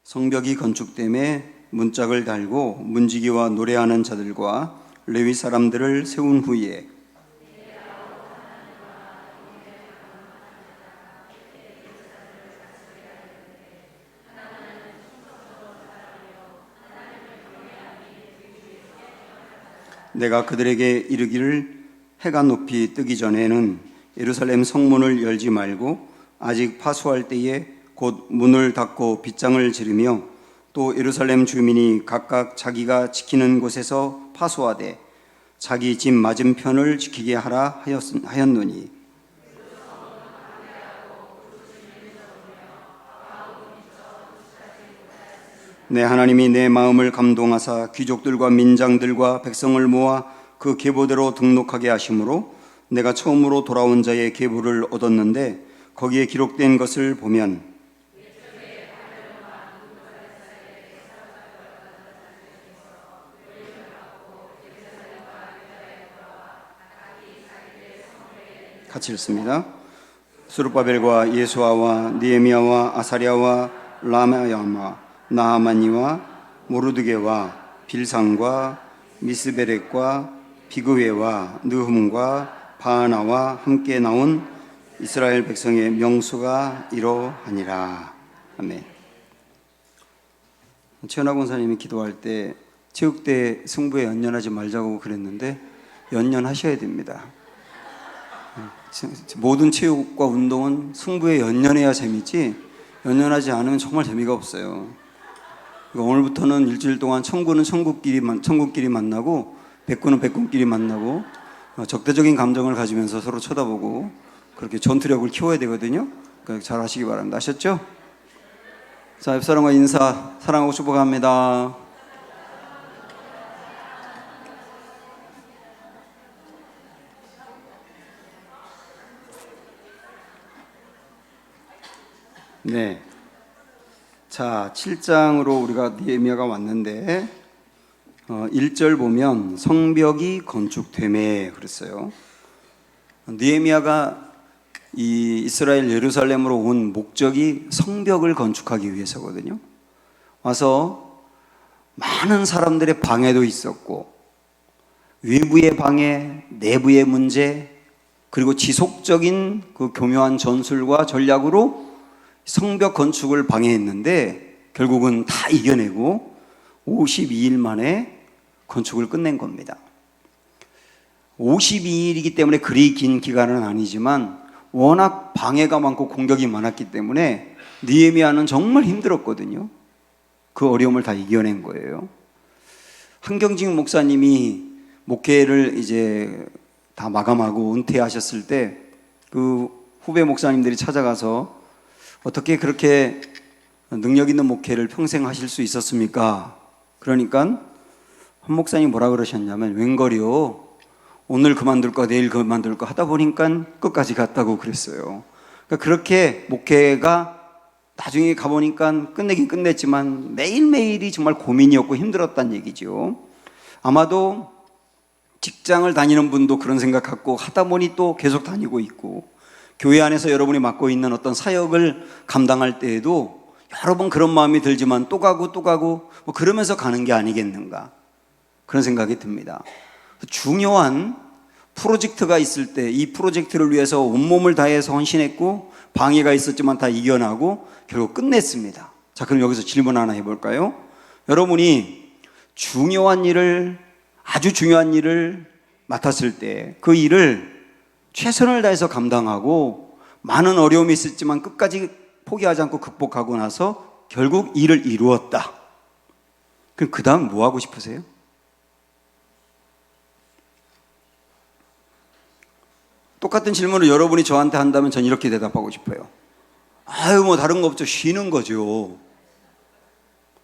성벽이 건축됨에 문짝을 달고 문지기와 노래하는 자들과 레위 사람들을 세운 후에 내가 그들에게 이르기를 해가 높이 뜨기 전에는 예루살렘 성문을 열지 말고 아직 파수할 때에 곧 문을 닫고 빗장을 지르며 또 예루살렘 주민이 각각 자기가 지키는 곳에서 파수하되 자기 집 맞은편을 지키게 하라 하였노니 내 하나님이 내 마음을 감동하사 귀족들과 민장들과 백성을 모아 그 계보대로 등록하게 하심으로 내가 처음으로 돌아온 자의 계보를 얻었는데 거기에 기록된 것을 보면 같이 읽습니다. 스룹바벨과 예수아와 느헤미야와 아사랴와 라마야마 나하마니와 모르드게와 빌상과 미스베렉과 비그웨와 느훔과 바하나와 함께 나온 이스라엘 백성의 명수가 이러하니라. 아멘. 최연하 권사님이 기도할 때 체육대 승부에 연연하지 말자고 그랬는데 연연하셔야 됩니다. 모든 체육과 운동은 승부에 연연해야 재밌지 연연하지 않으면 정말 재미가 없어요. 그러니까 오늘부터는 일주일 동안 천군은 천군끼리 만나고 백군은 백군끼리 만나고 적대적인 감정을 가지면서 서로 쳐다보고 그렇게 전투력을 키워야 되거든요. 그러니까 잘 하시기 바랍니다. 아셨죠? 자, 옆사람과 인사 사랑하고 축복합니다. 네. 자, 7장으로 우리가 느헤미야가 왔는데 1절 보면 성벽이 건축되매 그랬어요. 느헤미야가 이 이스라엘 예루살렘으로 온 목적이 성벽을 건축하기 위해서거든요. 와서 많은 사람들의 방해도 있었고 외부의 방해, 내부의 문제, 그리고 지속적인 그 교묘한 전술과 전략으로 성벽 건축을 방해했는데 결국은 다 이겨내고 52일 만에 건축을 끝낸 겁니다. 52일이기 때문에 그리 긴 기간은 아니지만 워낙 방해가 많고 공격이 많았기 때문에 느헤미야는 정말 힘들었거든요. 그 어려움을 다 이겨낸 거예요. 한경직 목사님이 목회를 이제 다 마감하고 은퇴하셨을 때 그 후배 목사님들이 찾아가서 어떻게 그렇게 능력 있는 목회를 평생 하실 수 있었습니까? 그러니까 한 목사님이 뭐라 그러셨냐면 웬걸요 오늘 그만둘까 내일 그만둘까 하다 보니까 끝까지 갔다고 그랬어요. 그러니까 그렇게 목회가 나중에 가보니까 끝내긴 끝냈지만 매일매일이 정말 고민이었고 힘들었다는 얘기죠. 아마도 직장을 다니는 분도 그런 생각 갖고 하다 보니 또 계속 다니고 있고 교회 안에서 여러분이 맡고 있는 어떤 사역을 감당할 때에도 여러 번 그런 마음이 들지만 또 가고 뭐 그러면서 가는 게 아니겠는가 그런 생각이 듭니다. 중요한 프로젝트가 있을 때 이 프로젝트를 위해서 온몸을 다해서 헌신했고 방해가 있었지만 다 이겨나고 결국 끝냈습니다. 자, 그럼 여기서 질문 하나 해볼까요? 여러분이 아주 중요한 일을 맡았을 때 그 일을 최선을 다해서 감당하고 많은 어려움이 있었지만 끝까지 포기하지 않고 극복하고 나서 결국 일을 이루었다. 그럼 그 다음 뭐 하고 싶으세요? 똑같은 질문을 여러분이 저한테 한다면 전 이렇게 대답하고 싶어요. 아유, 뭐 다른 거 없죠. 쉬는 거죠.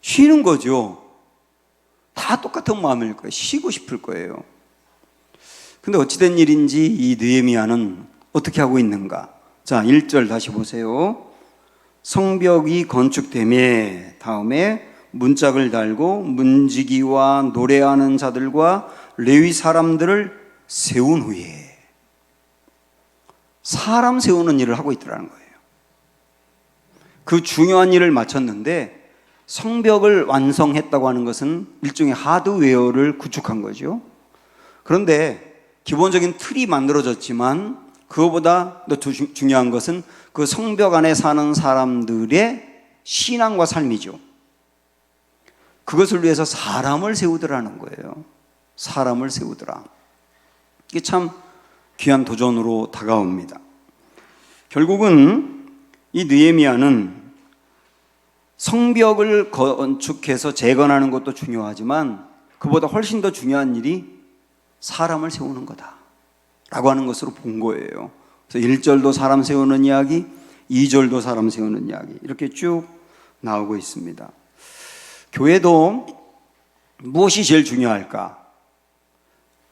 쉬는 거죠. 다 똑같은 마음일 거예요. 쉬고 싶을 거예요. 근데 어찌된 일인지 이 느헤미야는 어떻게 하고 있는가? 자, 1절 다시 보세요. 성벽이 건축되매 다음에 문짝을 달고 문지기와 노래하는 자들과 레위 사람들을 세운 후에 사람 세우는 일을 하고 있더라는 거예요. 그 중요한 일을 마쳤는데 성벽을 완성했다고 하는 것은 일종의 하드웨어를 구축한 거죠. 그런데 기본적인 틀이 만들어졌지만 그거보다 더 중요한 것은 그 성벽 안에 사는 사람들의 신앙과 삶이죠. 그것을 위해서 사람을 세우더라는 거예요. 사람을 세우더라. 이게 참 귀한 도전으로 다가옵니다. 결국은 이 느헤미야는 성벽을 건축해서 재건하는 것도 중요하지만 그보다 훨씬 더 중요한 일이 사람을 세우는 거다 라고 하는 것으로 본 거예요. 그래서 1절도 사람 세우는 이야기, 2절도 사람 세우는 이야기, 이렇게 쭉 나오고 있습니다. 교회도 무엇이 제일 중요할까?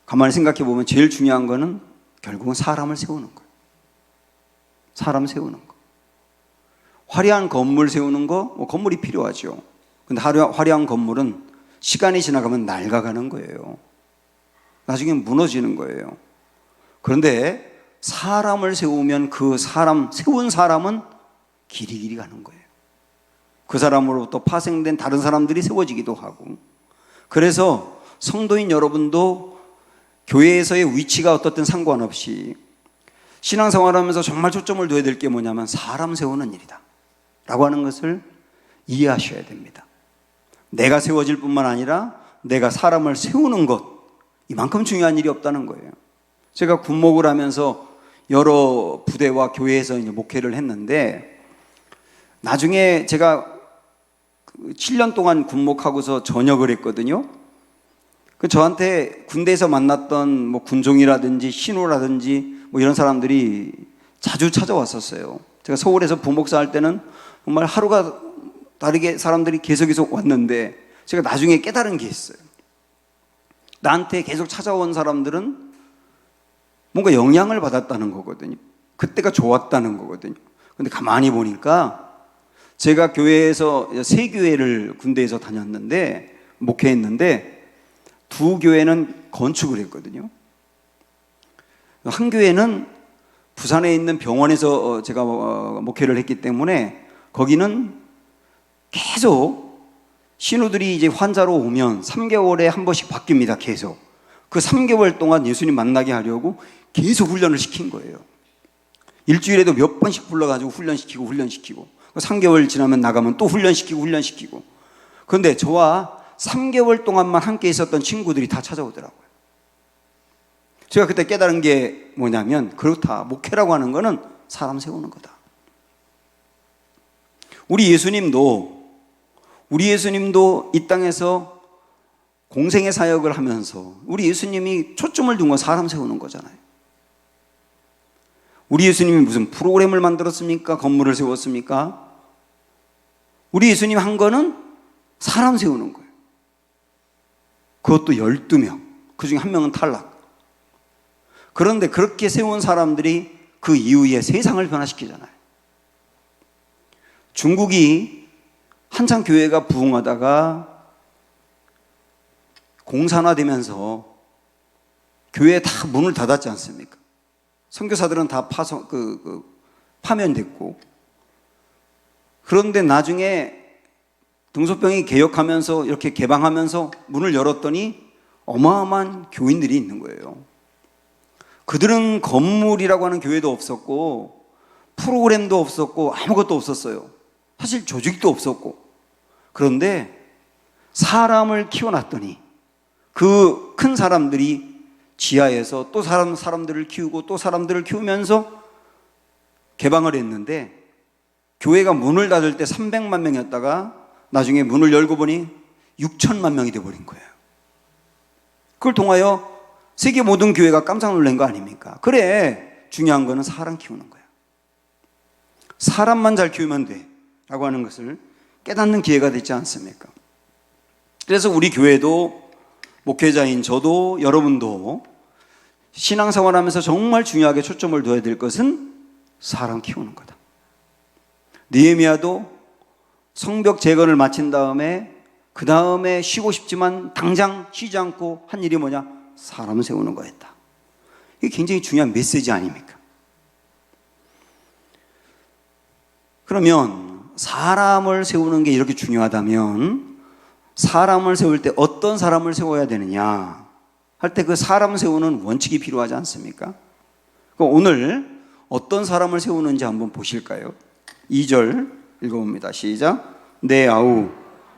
가만히 생각해 보면 제일 중요한 거는 결국은 사람을 세우는 거예요. 사람 세우는 거. 화려한 건물 세우는 거, 건물이 필요하죠. 근데 화려한 건물은 시간이 지나가면 낡아가는 거예요. 나중에 무너지는 거예요. 그런데 사람을 세우면 그 사람, 세운 사람은 길이 가는 거예요. 그 사람으로부터 파생된 다른 사람들이 세워지기도 하고. 그래서 성도인 여러분도 교회에서의 위치가 어떻든 상관없이 신앙생활하면서 정말 초점을 둬야 될 게 뭐냐면 사람 세우는 일이다 라고 하는 것을 이해하셔야 됩니다. 내가 세워질 뿐만 아니라 내가 사람을 세우는 것, 이만큼 중요한 일이 없다는 거예요. 제가 군목을 하면서 여러 부대와 교회에서 이제 목회를 했는데 나중에 제가 7년 동안 군목하고서 전역을 했거든요. 그 저한테 군대에서 만났던 뭐 군종이라든지 신호라든지 뭐 이런 사람들이 자주 찾아왔었어요. 제가 서울에서 부목사 할 때는 정말 하루가 다르게 사람들이 계속 왔는데 제가 나중에 깨달은 게 있어요. 나한테 계속 찾아온 사람들은 뭔가 영향을 받았다는 거거든요. 그때가 좋았다는 거거든요. 근데 가만히 보니까 제가 교회에서 세 교회를 군대에서 다녔는데 목회했는데 두 교회는 건축을 했거든요. 한 교회는 부산에 있는 병원에서 제가 목회를 했기 때문에 거기는 계속 신우들이 이제 환자로 오면 3개월에 한 번씩 바뀝니다. 계속. 그 3개월 동안 예수님 만나게 하려고 계속 훈련을 시킨 거예요. 일주일에도 몇 번씩 불러가지고 훈련시키고 3개월 지나면 나가면 또 훈련시키고 그런데 저와 3개월 동안만 함께 있었던 친구들이 다 찾아오더라고요. 제가 그때 깨달은 게 뭐냐면 그렇다. 목회라고 하는 거는 사람 세우는 거다. 우리 예수님도 이 땅에서 공생의 사역을 하면서 우리 예수님이 초점을 둔 건 사람 세우는 거잖아요. 우리 예수님이 무슨 프로그램을 만들었습니까? 건물을 세웠습니까? 우리 예수님 한 거는 사람 세우는 거예요. 그것도 12명. 그 중에 한 명은 탈락. 그런데 그렇게 세운 사람들이 그 이후에 세상을 변화시키잖아요. 중국이 한참 교회가 부흥하다가 공산화되면서 교회에 다 문을 닫았지 않습니까? 선교사들은 다 파면됐고, 그런데 나중에 등소병이 개혁하면서 이렇게 개방하면서 문을 열었더니 어마어마한 교인들이 있는 거예요. 그들은 건물이라고 하는 교회도 없었고 프로그램도 없었고 아무것도 없었어요. 사실 조직도 없었고. 그런데 사람을 키워놨더니 그 큰 사람들이 지하에서 또 사람들을 키우고 또 사람들을 키우면서 개방을 했는데 교회가 문을 닫을 때 300만 명이었다가 나중에 문을 열고 보니 6천만 명이 돼버린 거예요. 그걸 통하여 세계 모든 교회가 깜짝 놀란 거 아닙니까? 그래, 중요한 거는 사람 키우는 거야. 사람만 잘 키우면 돼 라고 하는 것을 깨닫는 기회가 되지 않습니까? 그래서 우리 교회도 목회자인 저도 여러분도 신앙생활하면서 정말 중요하게 초점을 둬야 될 것은 사람 키우는 거다. 느헤미야도 성벽 재건을 마친 다음에 그 다음에 쉬고 싶지만 당장 쉬지 않고 한 일이 뭐냐? 사람 세우는 거였다. 이게 굉장히 중요한 메시지 아닙니까? 그러면 사람을 세우는 게 이렇게 중요하다면 사람을 세울 때 어떤 사람을 세워야 되느냐 할 때 그 사람 세우는 원칙이 필요하지 않습니까? 오늘 어떤 사람을 세우는지 한번 보실까요? 2절 읽어봅니다. 시작. 내 아우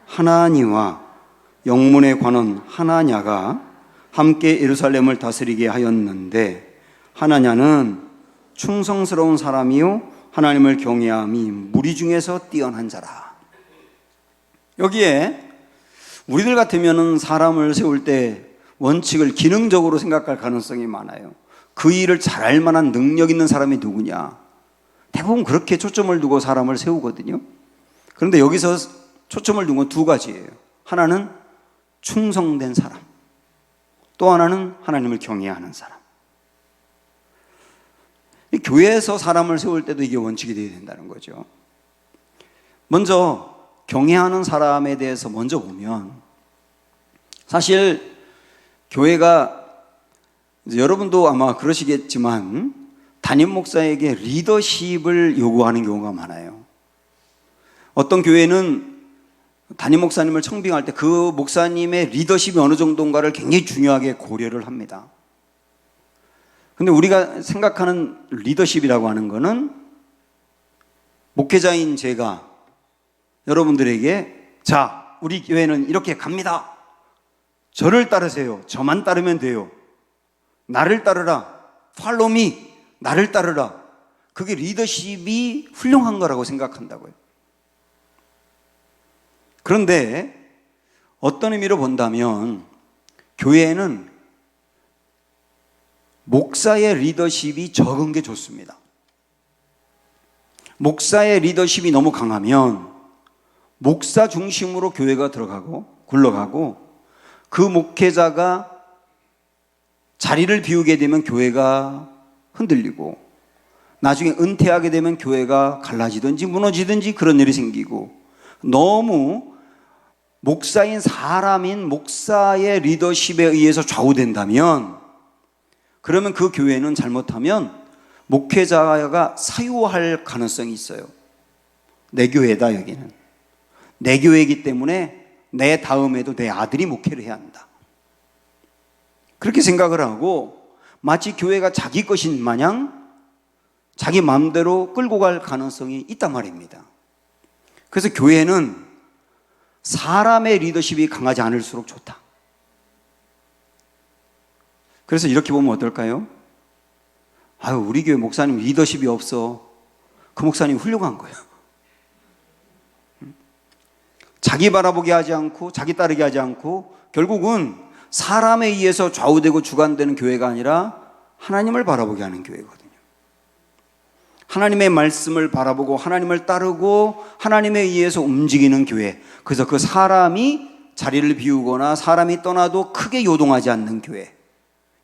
하나니와 영문의 관원 하나냐가 함께 예루살렘을 다스리게 하였는데 하나냐는 충성스러운 사람이요 하나님을 경외함이 무리 중에서 뛰어난 자라. 여기에 우리들 같으면 사람을 세울 때 원칙을 기능적으로 생각할 가능성이 많아요. 그 일을 잘할 만한 능력 있는 사람이 누구냐. 대부분 그렇게 초점을 두고 사람을 세우거든요. 그런데 여기서 초점을 둔 건 두 가지예요. 하나는 충성된 사람, 또 하나는 하나님을 경외하는 사람. 교회에서 사람을 세울 때도 이게 원칙이 되어야 된다는 거죠. 먼저 경외하는 사람에 대해서 먼저 보면, 사실 교회가 여러분도 아마 그러시겠지만 담임 목사에게 리더십을 요구하는 경우가 많아요. 어떤 교회는 담임 목사님을 청빙할 때 그 목사님의 리더십이 어느 정도인가를 굉장히 중요하게 고려를 합니다. 근데 우리가 생각하는 리더십이라고 하는 거는 목회자인 제가 여러분들에게 자, 우리 교회는 이렇게 갑니다. 저를 따르세요. 저만 따르면 돼요. 나를 따르라. Follow me. 나를 따르라. 그게 리더십이 훌륭한 거라고 생각한다고요. 그런데 어떤 의미로 본다면 교회에는 목사의 리더십이 적은 게 좋습니다. 목사의 리더십이 너무 강하면 목사 중심으로 교회가 들어가고 굴러가고 그 목회자가 자리를 비우게 되면 교회가 흔들리고 나중에 은퇴하게 되면 교회가 갈라지든지 무너지든지 그런 일이 생기고, 너무 목사인 사람인 목사의 리더십에 의해서 좌우된다면 그러면 그 교회는 잘못하면 목회자가 사유할 가능성이 있어요. 내 교회다, 여기는 내 교회이기 때문에 내 다음에도 내 아들이 목회를 해야 한다, 그렇게 생각을 하고 마치 교회가 자기 것인 마냥 자기 마음대로 끌고 갈 가능성이 있단 말입니다. 그래서 교회는 사람의 리더십이 강하지 않을수록 좋다. 그래서 이렇게 보면 어떨까요? 아유, 우리 교회 목사님 리더십이 없어. 그 목사님 훌륭한 거예요. 자기 바라보게 하지 않고 자기 따르게 하지 않고 결국은 사람에 의해서 좌우되고 주관되는 교회가 아니라 하나님을 바라보게 하는 교회거든요. 하나님의 말씀을 바라보고 하나님을 따르고 하나님에 의해서 움직이는 교회. 그래서 그 사람이 자리를 비우거나 사람이 떠나도 크게 요동하지 않는 교회.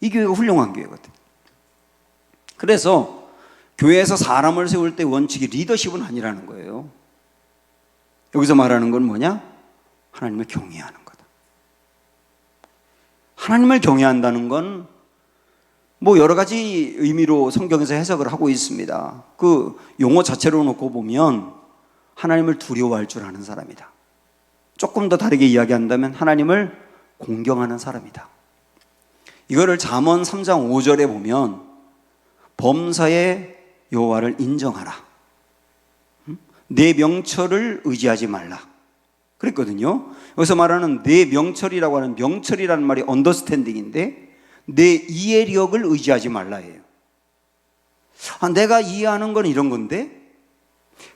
이 교회가 훌륭한 교회거든요. 그래서 교회에서 사람을 세울 때 원칙이 리더십은 아니라는 거예요. 여기서 말하는 건 뭐냐? 하나님을 경외하는 거다. 하나님을 경외한다는 건 뭐 여러 가지 의미로 성경에서 해석을 하고 있습니다. 그 용어 자체로 놓고 보면 하나님을 두려워할 줄 아는 사람이다. 조금 더 다르게 이야기한다면 하나님을 공경하는 사람이다. 이거를 잠언 3장 5절에 보면 범사의 여호와를 인정하라, 내 명철을 의지하지 말라 그랬거든요. 여기서 말하는 내 명철이라고 하는 명철이라는 말이 언더스탠딩인데 내 이해력을 의지하지 말라예요. 내가 이해하는 건 이런 건데,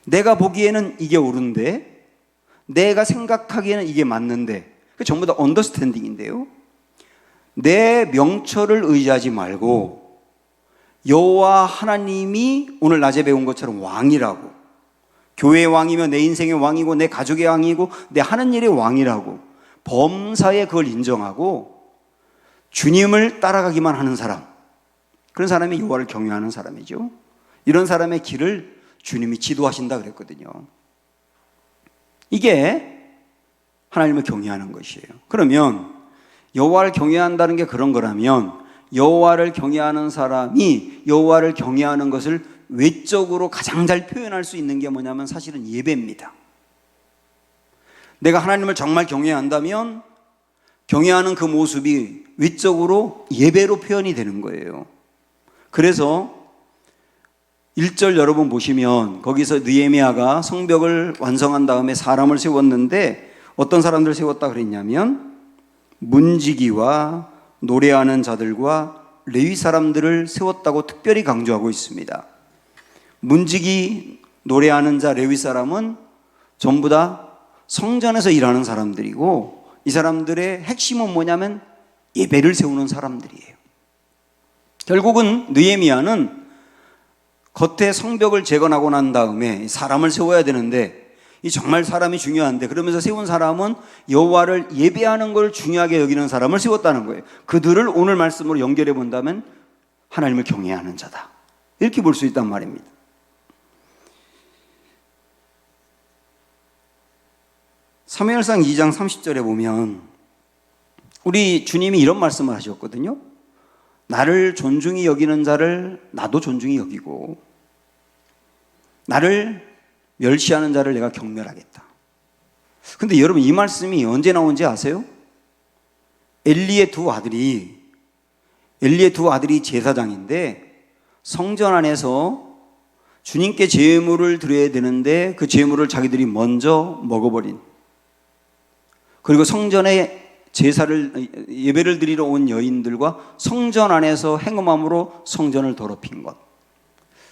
내가 보기에는 이게 옳은데, 내가 생각하기에는 이게 맞는데, 전부 다 언더스탠딩인데요. 내 명철을 의지하지 말고 여호와 하나님이 오늘 낮에 배운 것처럼 왕이라고, 교회의 왕이며 내 인생의 왕이고 내 가족의 왕이고 내 하는 일의 왕이라고 범사에 그걸 인정하고 주님을 따라가기만 하는 사람, 그런 사람이 여호와를 경외하는 사람이죠. 이런 사람의 길을 주님이 지도하신다 그랬거든요. 이게 하나님을 경외하는 것이에요. 그러면 여호와를 경외한다는 게 그런 거라면 여호와를 경외하는 사람이 여호와를 경외하는 것을 외적으로 가장 잘 표현할 수 있는 게 뭐냐면 사실은 예배입니다. 내가 하나님을 정말 경외한다면 경외하는 그 모습이 외적으로 예배로 표현이 되는 거예요. 그래서 1절 여러분 보시면 거기서 느헤미야가 성벽을 완성한 다음에 사람을 세웠는데 어떤 사람들을 세웠다 그랬냐면 문지기와 노래하는 자들과 레위 사람들을 세웠다고 특별히 강조하고 있습니다. 문지기, 노래하는 자, 레위 사람은 전부 다 성전에서 일하는 사람들이고 이 사람들의 핵심은 뭐냐면 예배를 세우는 사람들이에요. 결국은 느헤미야는 겉에 성벽을 재건하고 난 다음에 사람을 세워야 되는데 이 정말 사람이 중요한데 그러면서 세운 사람은 여호와를 예배하는 걸 중요하게 여기는 사람을 세웠다는 거예요. 그들을 오늘 말씀으로 연결해 본다면 하나님을 경외하는 자다, 이렇게 볼 수 있단 말입니다. 사무엘상 2장 30절에 보면 우리 주님이 이런 말씀을 하셨거든요. 나를 존중히 여기는 자를 나도 존중히 여기고 나를 멸시하는 자를 내가 경멸하겠다. 근데 여러분 이 말씀이 언제 나온지 아세요? 엘리의 두 아들이 제사장인데 성전 안에서 주님께 제물을 드려야 되는데 그 제물을 자기들이 먼저 먹어버린, 그리고 성전에 예배를 드리러 온 여인들과 성전 안에서 행음함으로 성전을 더럽힌 것.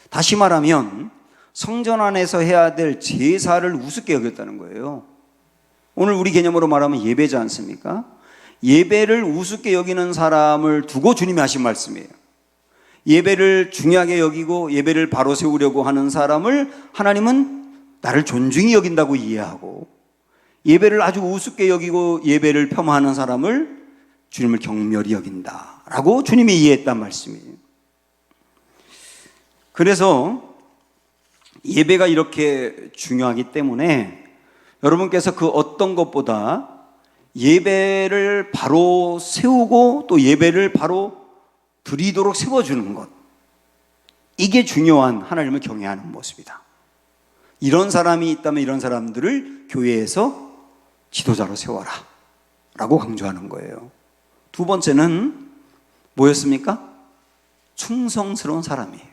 다시 말하면 성전 안에서 해야 될 제사를 우습게 여겼다는 거예요. 오늘 우리 개념으로 말하면 예배지 않습니까? 예배를 우습게 여기는 사람을 두고 주님이 하신 말씀이에요. 예배를 중요하게 여기고 예배를 바로 세우려고 하는 사람을 하나님은 나를 존중히 여긴다고 이해하고, 예배를 아주 우습게 여기고 예배를 폄하하는 사람을 주님을 경멸히 여긴다라고 주님이 이해했단 말씀이에요. 그래서 예배가 이렇게 중요하기 때문에 여러분께서 그 어떤 것보다 예배를 바로 세우고 또 예배를 바로 드리도록 세워주는 것, 이게 중요한 하나님을 경외하는 모습이다. 이런 사람이 있다면 이런 사람들을 교회에서 지도자로 세워라 라고 강조하는 거예요. 두 번째는 뭐였습니까? 충성스러운 사람이에요.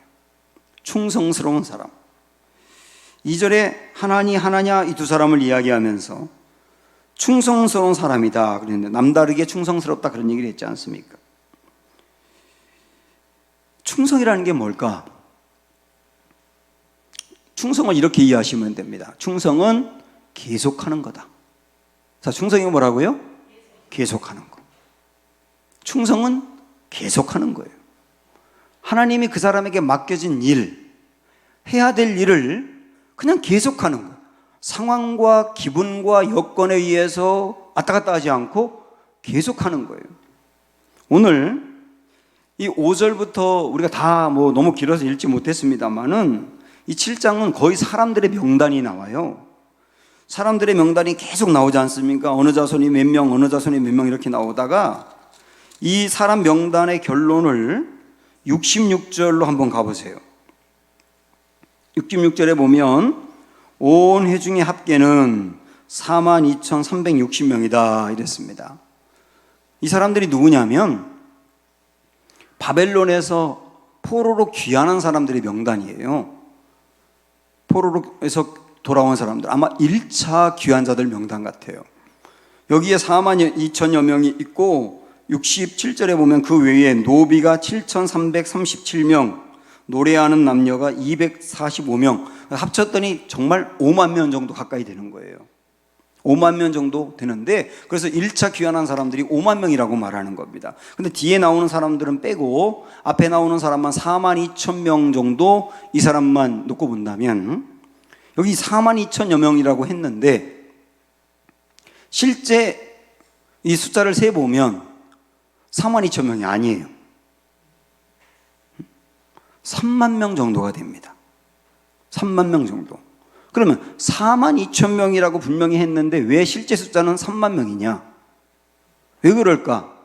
충성스러운 사람. 2절에 하나니 하나냐 이 두 사람을 이야기하면서 충성스러운 사람이다 그랬는데 남다르게 충성스럽다 그런 얘기를 했지 않습니까? 충성이라는 게 뭘까? 충성을 이렇게 이해하시면 됩니다. 충성은 계속하는 거다. 자, 충성이 뭐라고요? 계속하는 거. 충성은 계속하는 거예요. 하나님이 그 사람에게 맡겨진 일, 해야 될 일을 그냥 계속하는 거예요. 상황과 기분과 여건에 의해서 왔다 갔다 하지 않고 계속하는 거예요. 오늘 이 5절부터 우리가 다 너무 길어서 읽지 못했습니다만은 이 7장은 거의 사람들의 명단이 나와요. 사람들의 명단이 계속 나오지 않습니까? 어느 자손이 몇 명, 어느 자손이 몇 명 이렇게 나오다가 이 사람 명단의 결론을 66절로 한번 가보세요. 66절에 보면 온 회중의 합계는 42,360명이다 이랬습니다. 이 사람들이 누구냐면 바벨론에서 포로로 귀환한 사람들의 명단이에요. 포로로에서 돌아온 사람들, 아마 1차 귀환자들 명단 같아요. 여기에 42,000여 명이 있고 67절에 보면 그 외에 노비가 7,337명, 노래하는 남녀가 245명, 합쳤더니 정말 5만 명 정도 가까이 되는 거예요. 5만 명 정도 되는데, 그래서 1차 귀환한 사람들이 5만 명이라고 말하는 겁니다. 근데 뒤에 나오는 사람들은 빼고 앞에 나오는 사람만 42,000명 정도, 이 사람만 놓고 본다면 여기 42,000여 명이라고 했는데 실제 이 숫자를 세보면 42,000명이 아니에요. 3만 명 정도가 됩니다. 3만 명 정도. 그러면 42,000명이라고 분명히 했는데 왜 실제 숫자는 3만 명이냐? 왜 그럴까?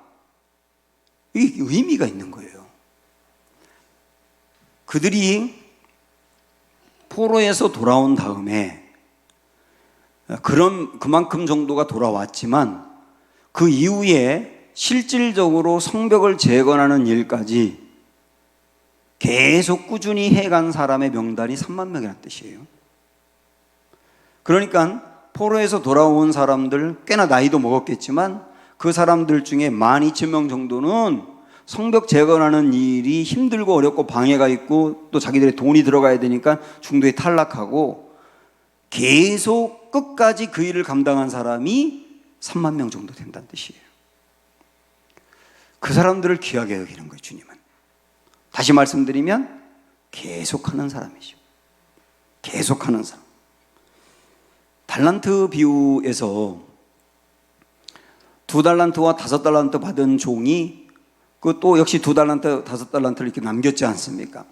이게 의미가 있는 거예요. 그들이 포로에서 돌아온 다음에 그만큼 정도가 돌아왔지만 그 이후에 실질적으로 성벽을 재건하는 일까지 계속 꾸준히 해간 사람의 명단이 3만 명이라는 뜻이에요. 그러니까 포로에서 돌아온 사람들, 꽤나 나이도 먹었겠지만 그 사람들 중에 12,000명 정도는 성벽 재건하는 일이 힘들고 어렵고 방해가 있고 또 자기들의 돈이 들어가야 되니까 중도에 탈락하고 계속 끝까지 그 일을 감당한 사람이 3만 명 정도 된다는 뜻이에요. 그 사람들을 귀하게 여기는 거예요, 주님은. 다시 말씀드리면 계속하는 사람이죠. 계속하는 사람. 달란트 비유에서 2달란트와 5달란트 받은 종이 그 또 역시 2달란트, 5달란트를 이렇게 남겼지 않습니까?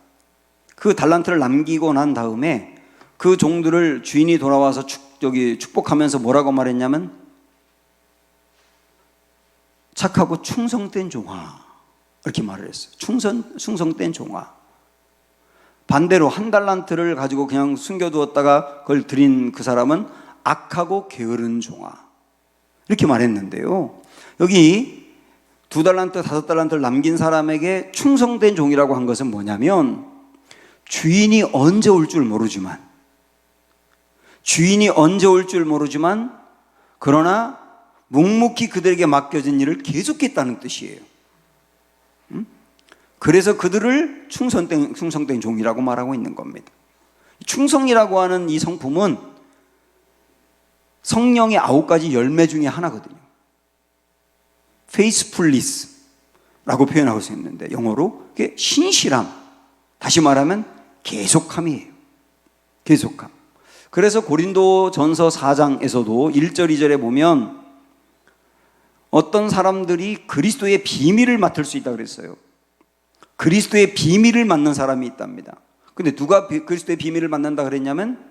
그 달란트를 남기고 난 다음에 그 종들을 주인이 돌아와서 축복하면서 뭐라고 말했냐면 착하고 충성된 종아, 이렇게 말을 했어요. 충성된 종아. 반대로 1달란트를 가지고 그냥 숨겨두었다가 그걸 드린 그 사람은 악하고 게으른 종아, 이렇게 말했는데요, 여기 2달란트, 5달란트를 남긴 사람에게 충성된 종이라고 한 것은 뭐냐면 주인이 언제 올 줄 모르지만 그러나 묵묵히 그들에게 맡겨진 일을 계속했다는 뜻이에요. 그래서 그들을 충성된 종이라고 말하고 있는 겁니다. 충성이라고 하는 이 성품은 성령의 9가지 열매 중에 하나거든요. faithfulness라고 표현하고 있는데 영어로 그게 신실함, 다시 말하면 계속함이에요. 계속함. 그래서 고린도전서 4장에서도 1절 2절에 보면 어떤 사람들이 그리스도의 비밀을 맡을 수 있다고 그랬어요. 그리스도의 비밀을 맡는 사람이 있답니다. 근데 누가 그리스도의 비밀을 맡는다 그랬냐면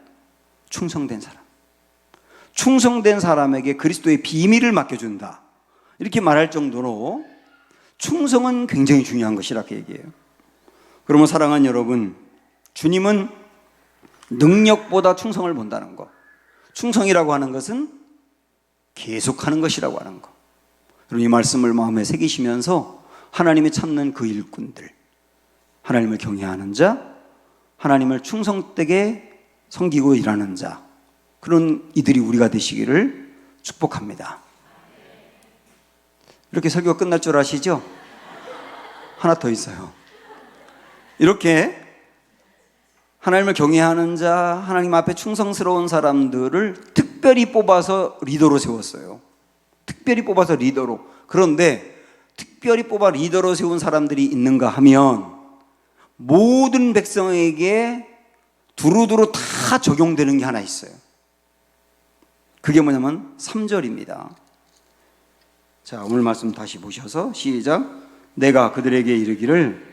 충성된 사람. 충성된 사람에게 그리스도의 비밀을 맡겨준다, 이렇게 말할 정도로 충성은 굉장히 중요한 것이라고 얘기해요. 그러면 사랑하는 여러분, 주님은 능력보다 충성을 본다는 것. 충성이라고 하는 것은 계속하는 것이라고 하는 것. 그럼 이 말씀을 마음에 새기시면서 하나님이 찾는 그 일꾼들, 하나님을 경외하는 자, 하나님을 충성되게 섬기고 일하는 자, 그런 이들이 우리가 되시기를 축복합니다. 이렇게 설교가 끝날 줄 아시죠? 하나 더 있어요. 이렇게 하나님을 경외하는 자, 하나님 앞에 충성스러운 사람들을 특별히 뽑아서 리더로 세웠어요. 특별히 뽑아서 리더로. 그런데 특별히 뽑아 리더로 세운 사람들이 있는가 하면 모든 백성에게 두루두루 다 적용되는 게 하나 있어요. 그게 뭐냐면 3절입니다. 자, 오늘 말씀 다시 보셔서 시작. 내가 그들에게 이르기를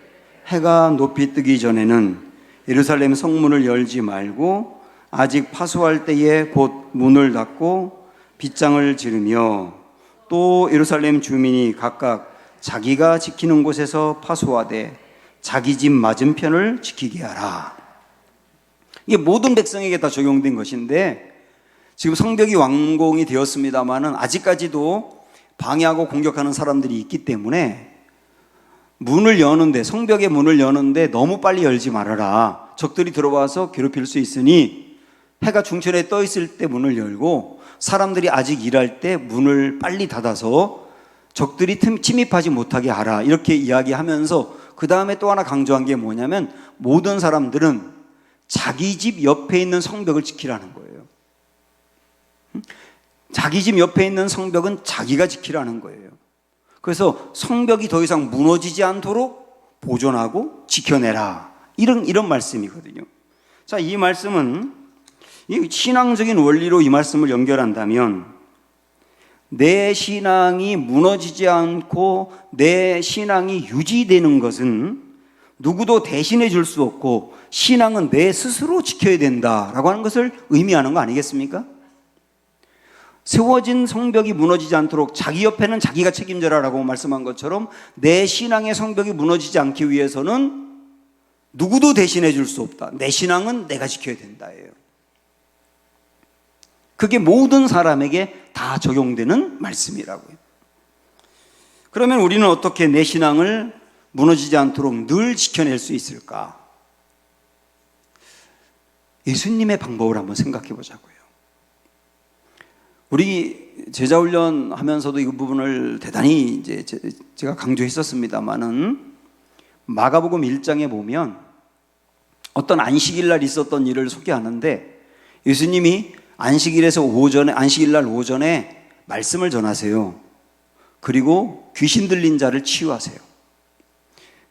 해가 높이 뜨기 전에는 예루살렘 성문을 열지 말고 아직 파수할 때에 곧 문을 닫고 빗장을 지르며 또 예루살렘 주민이 각각 자기가 지키는 곳에서 파수하되 자기 집 맞은편을 지키게 하라. 이게 모든 백성에게 다 적용된 것인데 지금 성벽이 완공이 되었습니다마는 아직까지도 방해하고 공격하는 사람들이 있기 때문에 문을 여는데, 성벽의 문을 여는데 너무 빨리 열지 말아라. 적들이 들어와서 괴롭힐 수 있으니 해가 중천에 떠 있을 때 문을 열고 사람들이 아직 일할 때 문을 빨리 닫아서 적들이 침입하지 못하게 하라, 이렇게 이야기하면서 그 다음에 또 하나 강조한 게 뭐냐면 모든 사람들은 자기 집 옆에 있는 성벽을 지키라는 거예요. 자기 집 옆에 있는 성벽은 자기가 지키라는 거예요. 그래서 성벽이 더 이상 무너지지 않도록 보존하고 지켜내라, 이런 말씀이거든요. 자, 이 말씀은 이 신앙적인 원리로 이 말씀을 연결한다면 내 신앙이 무너지지 않고 내 신앙이 유지되는 것은 누구도 대신해 줄 수 없고 신앙은 내 스스로 지켜야 된다라고 하는 것을 의미하는 거 아니겠습니까? 세워진 성벽이 무너지지 않도록 자기 옆에는 자기가 책임져라 라고 말씀한 것처럼 내 신앙의 성벽이 무너지지 않기 위해서는 누구도 대신해 줄 수 없다. 내 신앙은 내가 지켜야 된다예요. 그게 모든 사람에게 다 적용되는 말씀이라고요. 그러면 우리는 어떻게 내 신앙을 무너지지 않도록 늘 지켜낼 수 있을까? 예수님의 방법을 한번 생각해 보자고요. 우리 제자훈련 하면서도 이 부분을 대단히 이제 제가 강조했었습니다만은 마가복음 1장에 보면 어떤 안식일 날 있었던 일을 소개하는데 예수님이 안식일 날 오전에 말씀을 전하세요. 그리고 귀신 들린 자를 치유하세요.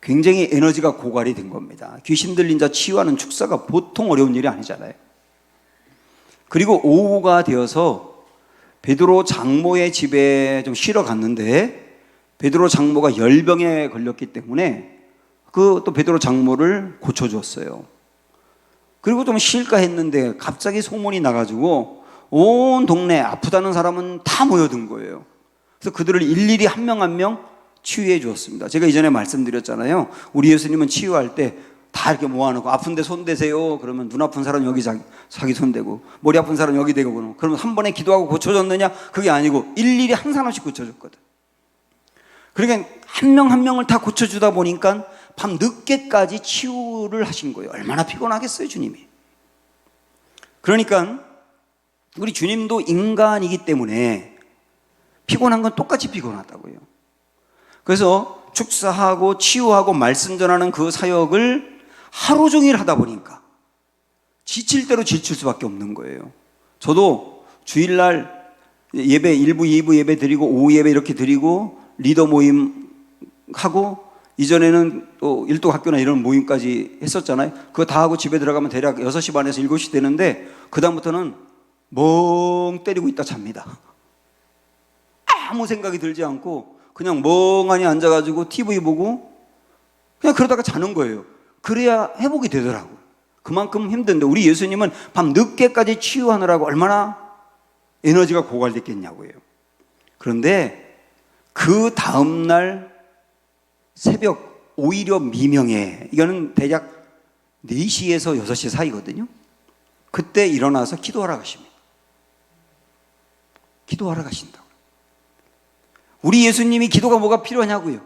굉장히 에너지가 고갈이 된 겁니다. 귀신 들린 자 치유하는 축사가 보통 어려운 일이 아니잖아요. 그리고 오후가 되어서 베드로 장모의 집에 좀 쉬러 갔는데 베드로 장모가 열병에 걸렸기 때문에 또 베드로 장모를 고쳐주었어요. 그리고 좀 쉴까 했는데 갑자기 소문이 나가지고 온 동네 아프다는 사람은 다 모여든 거예요. 그래서 그들을 일일이 한 명 한 명 치유해 주었습니다. 제가 이전에 말씀드렸잖아요. 우리 예수님은 치유할 때 다 이렇게 모아놓고 아픈데 손 대세요. 그러면 눈 아픈 사람 여기 자기 손 대고 머리 아픈 사람 여기 대고 그러면 한 번에 기도하고 고쳐졌느냐? 그게 아니고 일일이 한 사람씩 고쳐줬거든. 그러니까 한 명 한 명을 다 고쳐주다 보니까 밤 늦게까지 치유를 하신 거예요. 얼마나 피곤하겠어요, 주님이. 그러니까 우리 주님도 인간이기 때문에 피곤한 건 똑같이 피곤하다고요. 그래서 축사하고 치유하고 말씀 전하는 그 사역을 하루 종일 하다 보니까 지칠 대로 지칠 수밖에 없는 거예요. 저도 주일날 예배 1부, 2부 예배 드리고 오후 예배 이렇게 드리고 리더 모임 하고 이전에는 또 일도학교나 이런 모임까지 했었잖아요. 그거 다 하고 집에 들어가면 대략 6시 반에서 7시 되는데 그 다음부터는 멍 때리고 있다 잡니다. 아무 생각이 들지 않고 그냥 멍하니 앉아가지고 TV 보고 그냥 그러다가 자는 거예요. 그래야 회복이 되더라고요. 그만큼 힘든데 우리 예수님은 밤 늦게까지 치유하느라고 얼마나 에너지가 고갈됐겠냐고요. 그런데 그 다음날 새벽 오히려 미명에 이거는 대략 4시에서 6시 사이거든요. 그때 일어나서 기도하러 가십니다. 기도하러 가신다고. 우리 예수님이 기도가 뭐가 필요하냐고요.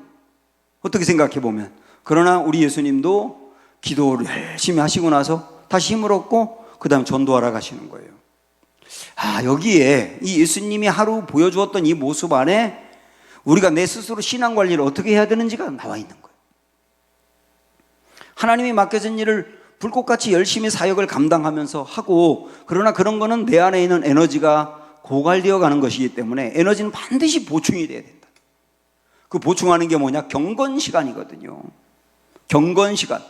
어떻게 생각해 보면. 그러나 우리 예수님도 기도를 열심히 하시고 나서 다시 힘을 얻고 그 다음 전도하러 가시는 거예요. 여기에 이 예수님이 하루 보여주었던 이 모습 안에 우리가 내 스스로 신앙관리를 어떻게 해야 되는지가 나와 있는 거예요. 하나님이 맡겨진 일을 불꽃같이 열심히 사역을 감당하면서 하고 그러나 그런 거는 내 안에 있는 에너지가 고갈되어 가는 것이기 때문에 에너지는 반드시 보충이 돼야 된다. 그 보충하는 게 뭐냐? 경건 시간이거든요. 경건 시간.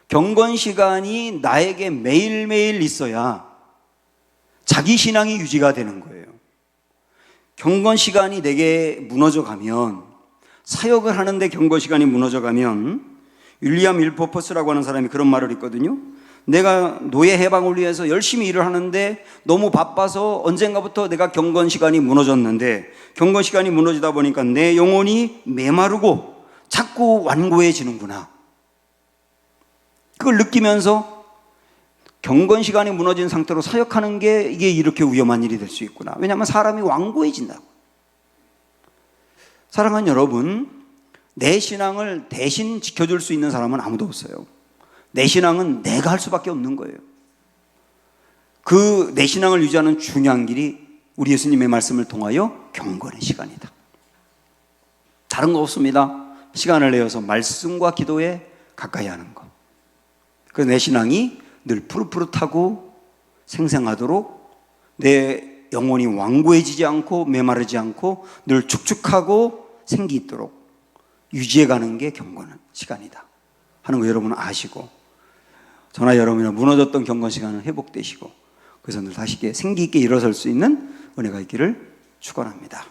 경건 시간이 나에게 매일매일 있어야 자기 신앙이 유지가 되는 거예요. 경건 시간이 내게 무너져 가면 사역을 하는데 경건 시간이 무너져 가면 윌리엄 윌버포스라고 하는 사람이 그런 말을 했거든요. 내가 노예 해방을 위해서 열심히 일을 하는데 너무 바빠서 언젠가부터 내가 경건 시간이 무너졌는데 경건 시간이 무너지다 보니까 내 영혼이 메마르고 자꾸 완고해지는구나. 그걸 느끼면서 경건 시간이 무너진 상태로 사역하는 게 이게 이렇게 위험한 일이 될 수 있구나. 왜냐하면 사람이 완고해진다고. 사랑하는 여러분, 내 신앙을 대신 지켜줄 수 있는 사람은 아무도 없어요. 내 신앙은 내가 할 수밖에 없는 거예요. 그 내 신앙을 유지하는 중요한 길이 우리 예수님의 말씀을 통하여 경건의 시간이다. 다른 거 없습니다. 시간을 내어서 말씀과 기도에 가까이 하는 것. 그래서 내 신앙이 늘 푸릇푸릇하고 생생하도록 내 영혼이 완고해지지 않고 메마르지 않고 늘 축축하고 생기 있도록 유지해가는 게 경건한 시간이다 하는 거 여러분은 아시고 저나 여러분이나 무너졌던 경건 시간은 회복되시고 그래서 늘 다시 생기 있게 일어설 수 있는 은혜가 있기를 축원합니다.